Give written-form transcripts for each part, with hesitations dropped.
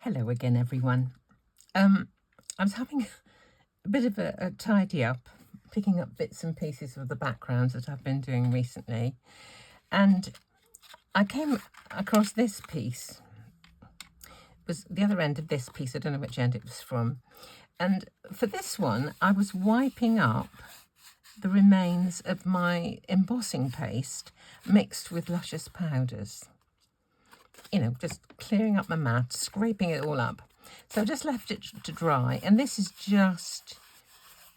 Hello again, everyone. I was having a bit of a tidy up, picking up bits and pieces of the backgrounds that I've been doing recently, and I came across this piece. It was the other end of this piece. I don't know which end it was from. And for this one, I was wiping up the remains of my embossing paste mixed with luscious powders. You know, just clearing up my mat, scraping it all up. So I just left it to dry, and this is just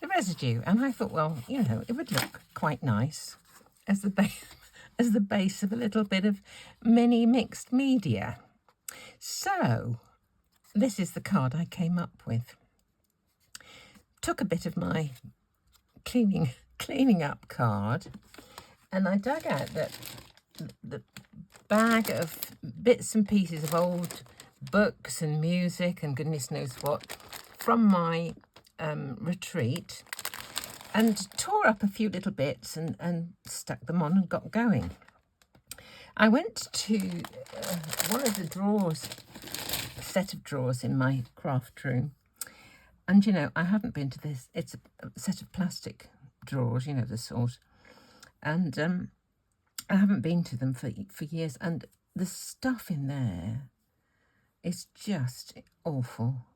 the residue. And I thought, well, you know, it would look quite nice as the base of a little bit of mini mixed media. So this is the card I came up with. Took a bit of my cleaning up card, and I dug out the bag of bits and pieces of old books and music and goodness knows what from my retreat, and tore up a few little bits and stuck them on and got going. I went to one of the drawers, a set of drawers in my craft room, and you know, I haven't been to this. It's a set of plastic drawers, you know, the sort, and I haven't been to them for years, and the stuff in there is just awful.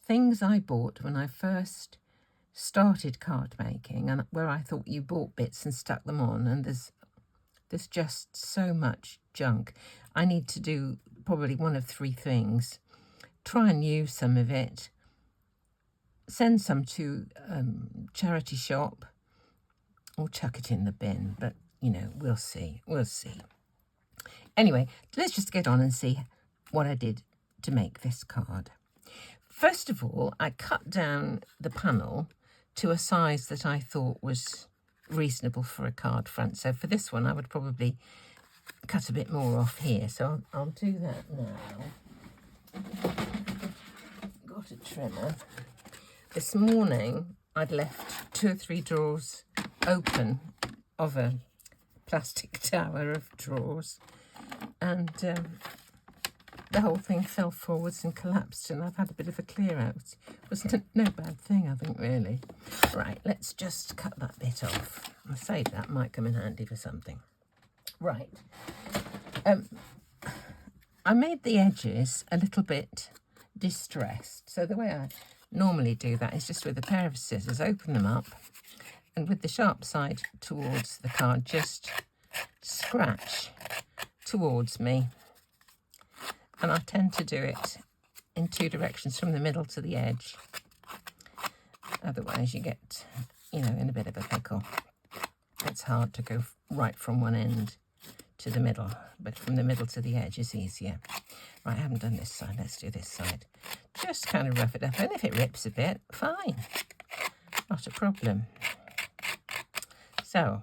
Things I bought when I first started card making, and where I thought you bought bits and stuck them on, and there's just so much junk. I need to do probably one of three things: try and use some of it, send some to charity shop, or chuck it in the bin. But you know, we'll see. Anyway, let's just get on and see what I did to make this card. First of all, I cut down the panel to a size that I thought was reasonable for a card front. So for this one, I would probably cut a bit more off here. So I'll do that now. Got a trimmer. This morning, I'd left 2 or 3 drawers open of a plastic tower of drawers, and the whole thing fell forwards and collapsed, and I've had a bit of a clear out. It was no bad thing, I think, really. Right, let's just cut that bit off. I say that might come in handy for something. Right, I made the edges a little bit distressed, so the way I normally do that is just with a pair of scissors, open them up, and with the sharp side towards the card, just scratch towards me. And I tend to do it in 2 directions, from the middle to the edge. Otherwise you get, you know, in a bit of a pickle. It's hard to go right from one end to the middle, but from the middle to the edge is easier. Right, I haven't done this side. Let's do this side. Just kind of rough it up, and if it rips a bit, fine. Not a problem. So,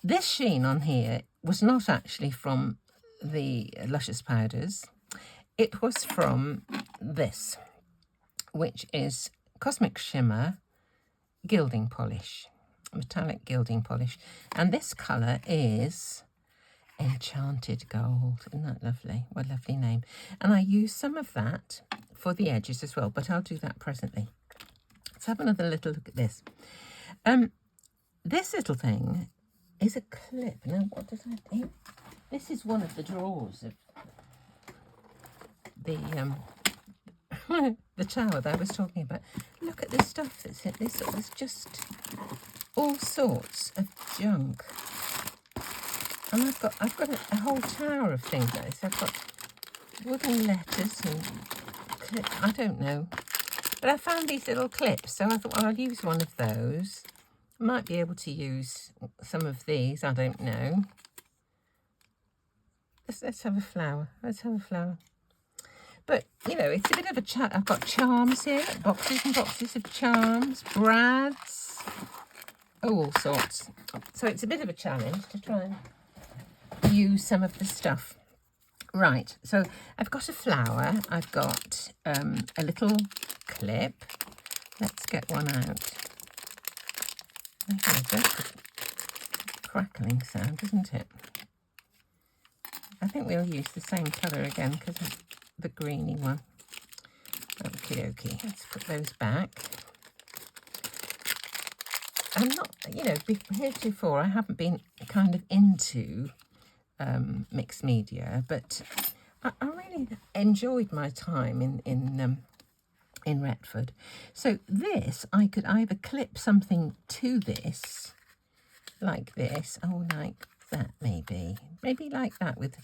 this sheen on here was not actually from the luscious powders. It was from this, which is Cosmic Shimmer gilding polish, metallic gilding polish. And this colour is Enchanted Gold. Isn't that lovely? What a lovely name. And I use some of that for the edges as well, but I'll do that presently. Let's have another little look at this. This little thing is a clip. Now, what does that do? This is one of the drawers of the the tower that I was talking about. Look at the stuff that's in this. There's just all sorts of junk. And I've got a whole tower of things like this. I've got wooden letters and clips. I don't know. But I found these little clips, so I thought, well, I'll use one of those. Might be able to use some of these, I don't know. Let's have a flower. Let's have a flower. But, you know, it's a bit of a chat. I've got charms here, boxes and boxes of charms, brads, all sorts. So it's a bit of a challenge to try and use some of the stuff. Right, so I've got a flower. I've got a little clip. Let's get one out. Okay, that's a crackling sound, isn't it? I think we'll use the same colour again because of the greeny one. Okie dokie, let's put those back. I'm not, you know, heretofore I haven't been kind of into mixed media, but I really enjoyed my time in Retford. So this, I could either clip something to this, like this, oh, like that maybe like that with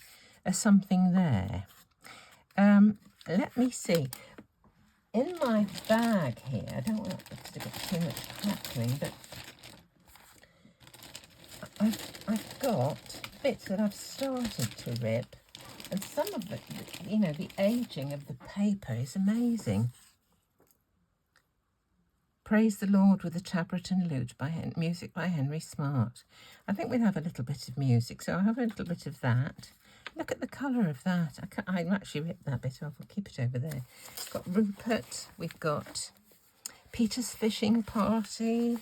something there. Let me see. In my bag here, I don't want it to get too much crackling, but I've got bits that I've started to rip, and some of it, you know, the aging of the paper is amazing. Praise the Lord with the tabret and lute, music by Henry Smart. I think we'll have a little bit of music, so I'll have a little bit of that. Look at the colour of that. I actually ripped that bit off. I'll keep it over there. We've got Rupert. We've got Peter's Fishing Party.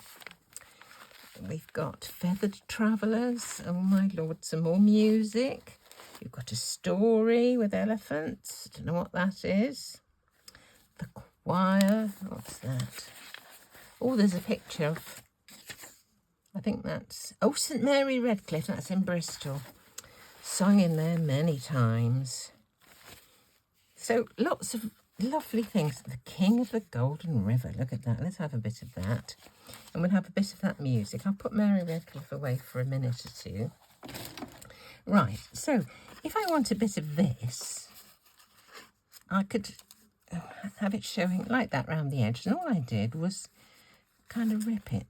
We've got Feathered Travellers. Oh my Lord, some more music. We've got a story with elephants. Don't know what that is. The choir. What's that? Oh, there's a picture of, I think that's, oh, St Mary Redcliffe. That's in Bristol. Sung in there many times. So lots of lovely things. The King of the Golden River. Look at that. Let's have a bit of that. And we'll have a bit of that music. I'll put Mary Redcliffe away for a minute or two. Right. So if I want a bit of this, I could have it showing like that round the edge. And all I did was kind of rip it.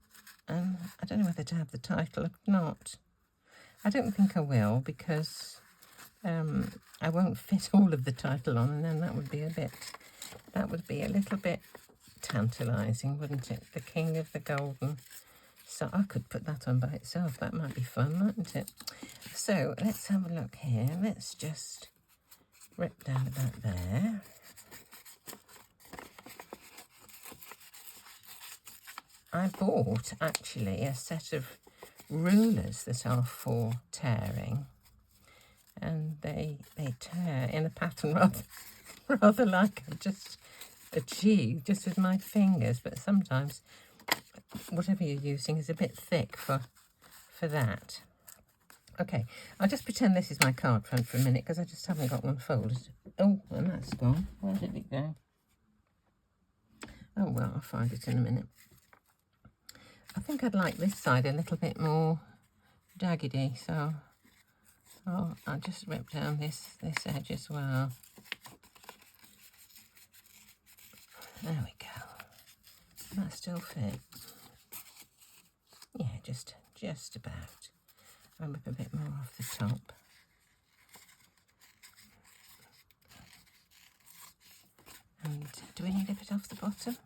And I don't know whether to have the title or not. I don't think I will, because I won't fit all of the title on, and then that would be a little bit tantalising, wouldn't it? The King of the Golden. So I could put that on by itself. That might be fun, mightn't it? So let's have a look here. Let's just rip down about there. I bought actually a set of rulers that are for tearing, and they tear in a pattern rather like I've just achieved just with my fingers, but sometimes whatever you're using is a bit thick for that. Okay, I'll just pretend this is my card front for a minute, because I just haven't got one folded. Oh, and that's gone. Where did it go? Oh well, I'll find it in a minute. I think I'd like this side a little bit more jaggedy, so I'll just rip down this edge as well. There we go. Does that still fit? Yeah, just about. I'll rip a bit more off the top. And do we need a bit off the bottom?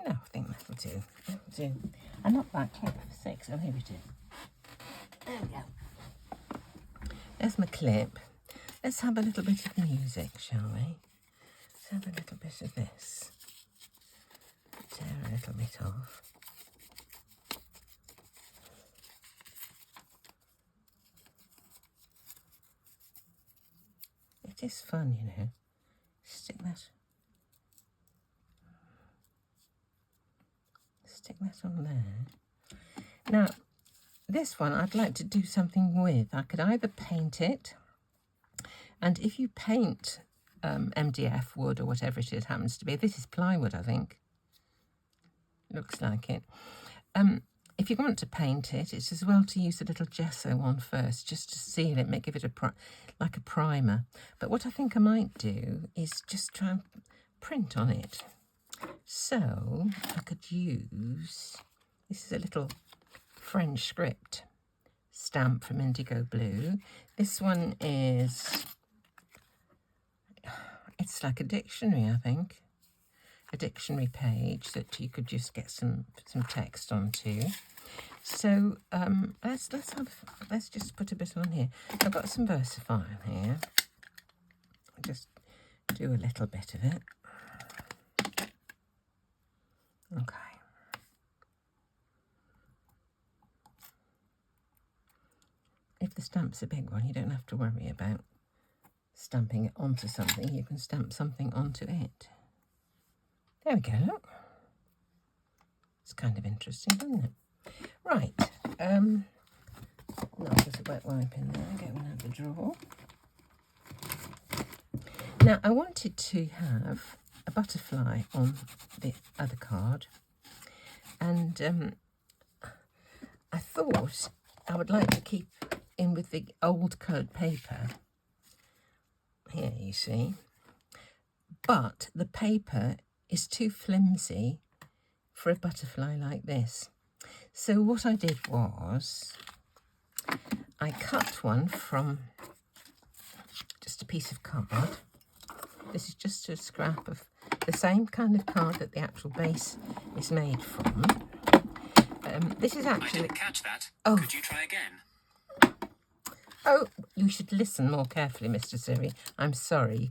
No, I think that'll do. That'll do. I knocked that clip for 6. Oh, here it is. There we go. There's my clip. Let's have a little bit of music, shall we? Let's have a little bit of this. Tear a little bit off. It is fun, you know. Stick that on there. Now, this one I'd like to do something with. I could either paint it, and if you paint MDF wood or whatever it is, happens to be, this is plywood, I think. Looks like it. If you want to paint it, it's as well to use a little gesso on first, just to seal it, give it like a primer. But what I think I might do is just try and print on it. So I could use, this is a little French script stamp from Indigo Blue. This one is, it's like a dictionary, I think. A dictionary page that you could just get some text onto. So let's just put a bit on here. I've got some VersaFine here. I'll just do a little bit of it. Okay. If the stamp's a big one, you don't have to worry about stamping it onto something, you can stamp something onto it. There we go. It's kind of interesting, isn't it? Right. No, there's a wet wipe in there. Get one out of the drawer. Now, I wanted to have a butterfly on the other card, and I thought I would like to keep in with the old coloured paper. Here, you see. But the paper is too flimsy for a butterfly like this. So what I did was I cut one from just a piece of card. This is just a scrap of the same kind of card that the actual base is made from. This is actually... I didn't catch that. Oh. Could you try again? Oh, you should listen more carefully, Mr. Siri. I'm sorry. You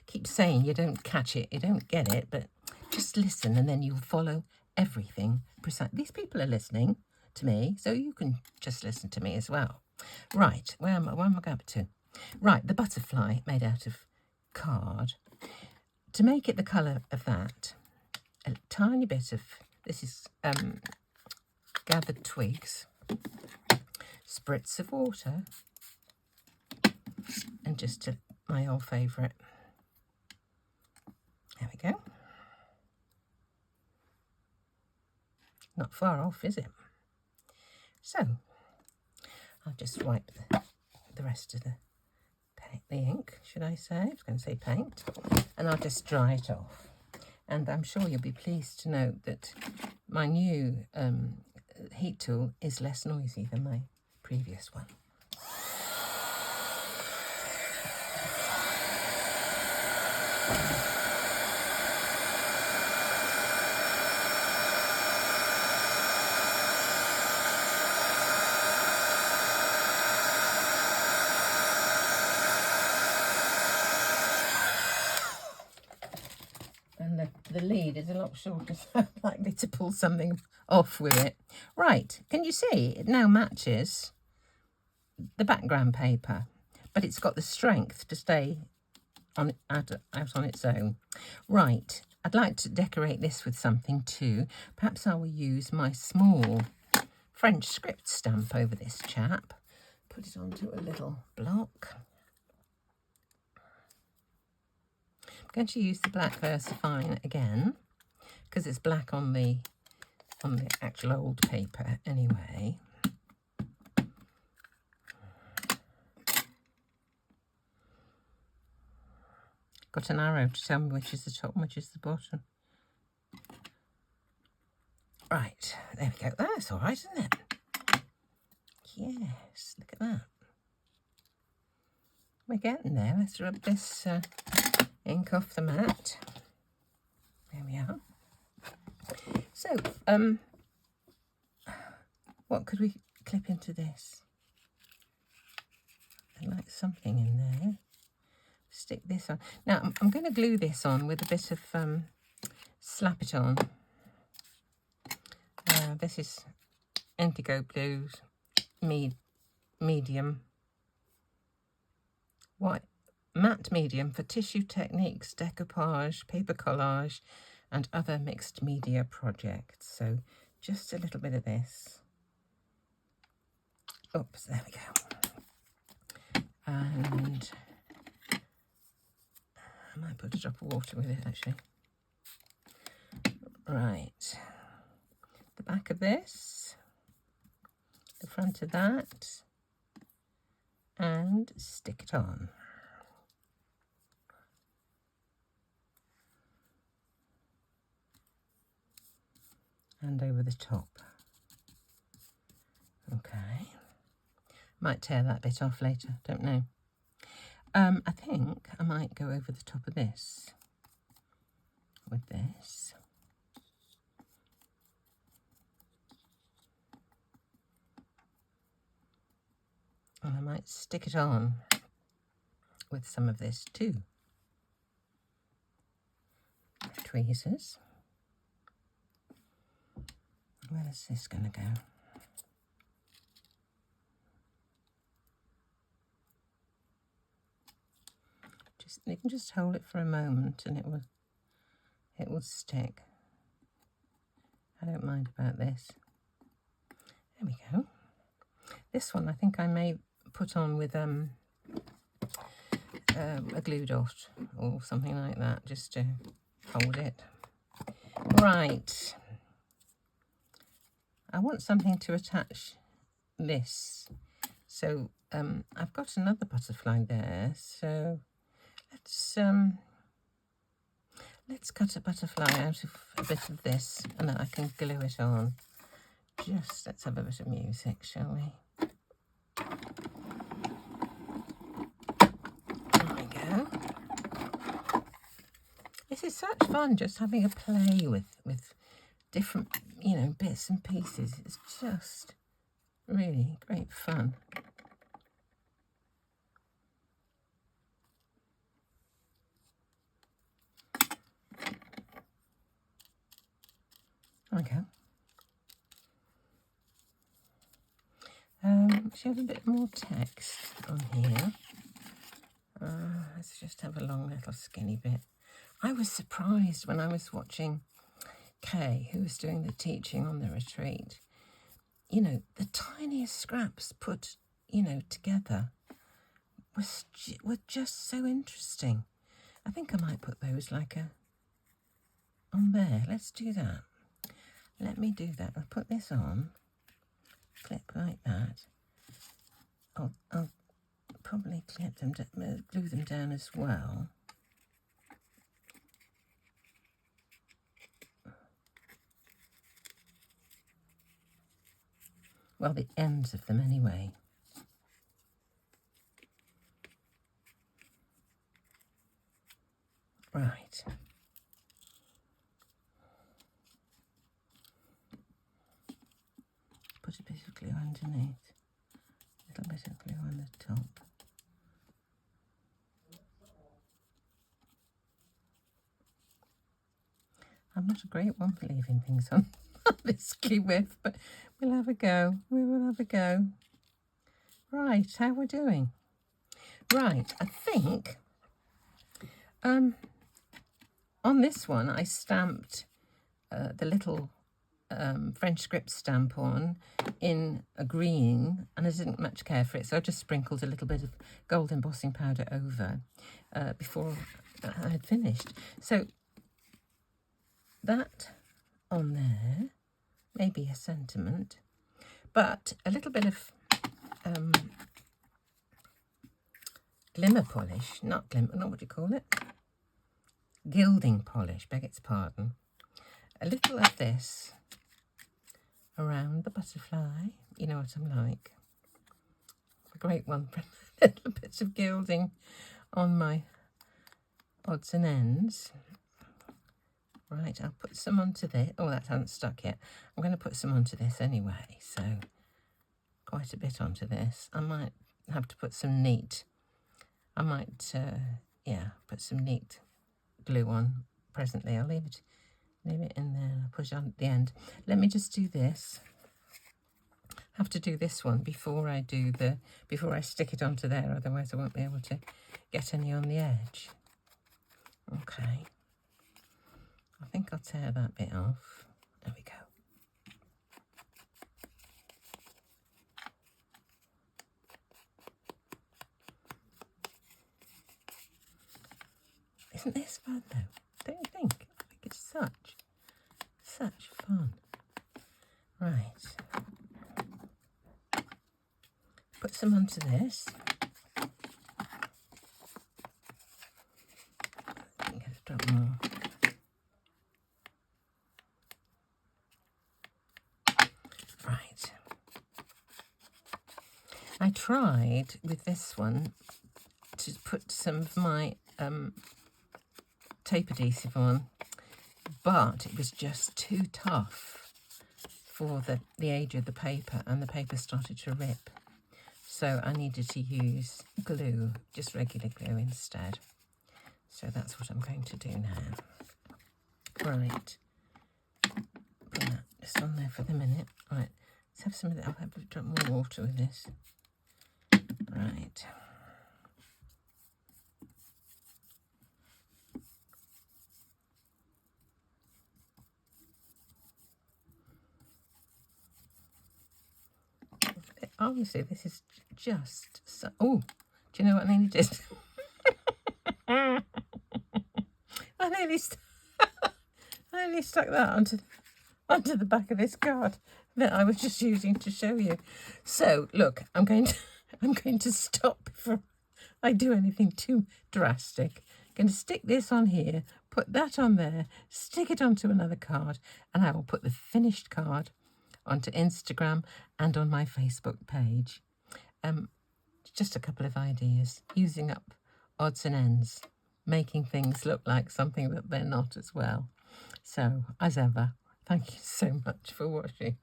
keep saying you don't catch it, you don't get it, but just listen and then you'll follow everything. These people are listening to me, so you can just listen to me as well. Right, where am I going up to? Right, the butterfly made out of card. To make it the colour of that, a tiny bit of, this is gathered twigs, spritz of water, and just my old favourite. There we go. Not far off, is it? So, I'll just wipe the rest of the ink, should I say? I was going to say paint. And I'll just dry it off. And I'm sure you'll be pleased to note that my new heat tool is less noisy than my previous one. And the lead is a lot shorter, so I'm likely to pull something off with it. Right, can you see? It now matches the background paper, but it's got the strength to stay on out on its own. Right, I'd like to decorate this with something too. Perhaps I will use my small French script stamp over this chap. Put it onto a little block. I'm going to use the black VersaFine again because it's black on the actual old paper anyway. Got an arrow to tell me which is the top and which is the bottom. Right, there we go. That's all right, isn't it? Yes, look at that. We're getting there. Let's rub this ink off the mat. There we are. So, what could we clip into this? I'd like something in there. Stick this on. Now, I'm going to glue this on with a bit of Slap It On. This is Indigo Blues, medium. White, matte medium for tissue techniques, decoupage, paper collage, and other mixed media projects. So, just a little bit of this. Oops, there we go. And I might put a drop of water with it, actually. Right. The back of this, the front of that, and stick it on. And over the top. Okay. Might tear that bit off later, don't know. I think I might go over the top of this with this. And I might stick it on with some of this too. Tweezers. Where is this going to go? you can just hold it for a moment and it will stick. I don't mind about this. There we go. This one I think I may put on with a glue dot or something like that, just to hold it. Right. I want something to attach this. So I've got another butterfly there. So let's cut a butterfly out of a bit of this, and then I can glue it on. Let's have a bit of music, shall we? There we go. This is such fun, just having a play with different, bits and pieces. It's just really great fun. Okay. Should have a bit more text on here. Let's just have a long little skinny bit. I was surprised when I was watching Kay, who was doing the teaching on the retreat. The tiniest scraps put, together were just so interesting. I think I might put those on there. Let's do that. Let me do that. I'll put this on, clip like that. I'll probably clip them, glue them down as well. Well, the ends of them anyway. Right. Put a bit of glue underneath. A little bit of glue on the top. I'm not a great one for leaving things on this glue with, but we'll have a go. We will have a go. Right, how we're doing. Right, I think on this one I stamped the little French script stamp on in a green, and I didn't much care for it, so I just sprinkled a little bit of gold embossing powder over before I had finished. So that on there, maybe a sentiment, but a little bit of glimmer polish, not what do you call it? Gilding polish, beg its pardon. A little of this around the butterfly, you know what I'm like. A great one for little bits of gilding on my odds and ends. Right, I'll put some onto this. Oh, that hasn't stuck yet. I'm going to put some onto this anyway, so quite a bit onto this. I might have to put some neat. I might, put some neat glue on presently. I'll leave it in there. I'll push on at the end. Let me just do this. Have to do this one before I stick it onto there, otherwise I won't be able to get any on the edge. Okay. I think I'll tear that bit off. There we go. Isn't this fun though? Don't you think? I think it's such fun. Right. Put some onto this. Get a drop more. Right. I tried with this one to put some of my tape adhesive on, but it was just too tough for the age of the paper, and the paper started to rip. So I needed to use glue, just regular glue instead. So that's what I'm going to do now. Right. Put that just on there for the minute. Right. Let's have some of that. I'll have a drop more water with this. Right. Honestly, this is just so... Oh, do you know what I nearly did? I nearly, I nearly stuck that onto the back of this card that I was just using to show you. So, look, I'm going to stop before I do anything too drastic. I'm going to stick this on here, put that on there, stick it onto another card, and I will put the finished card onto Instagram and on my Facebook page. Just a couple of ideas, using up odds and ends, making things look like something that they're not as well. So, as ever, thank you so much for watching.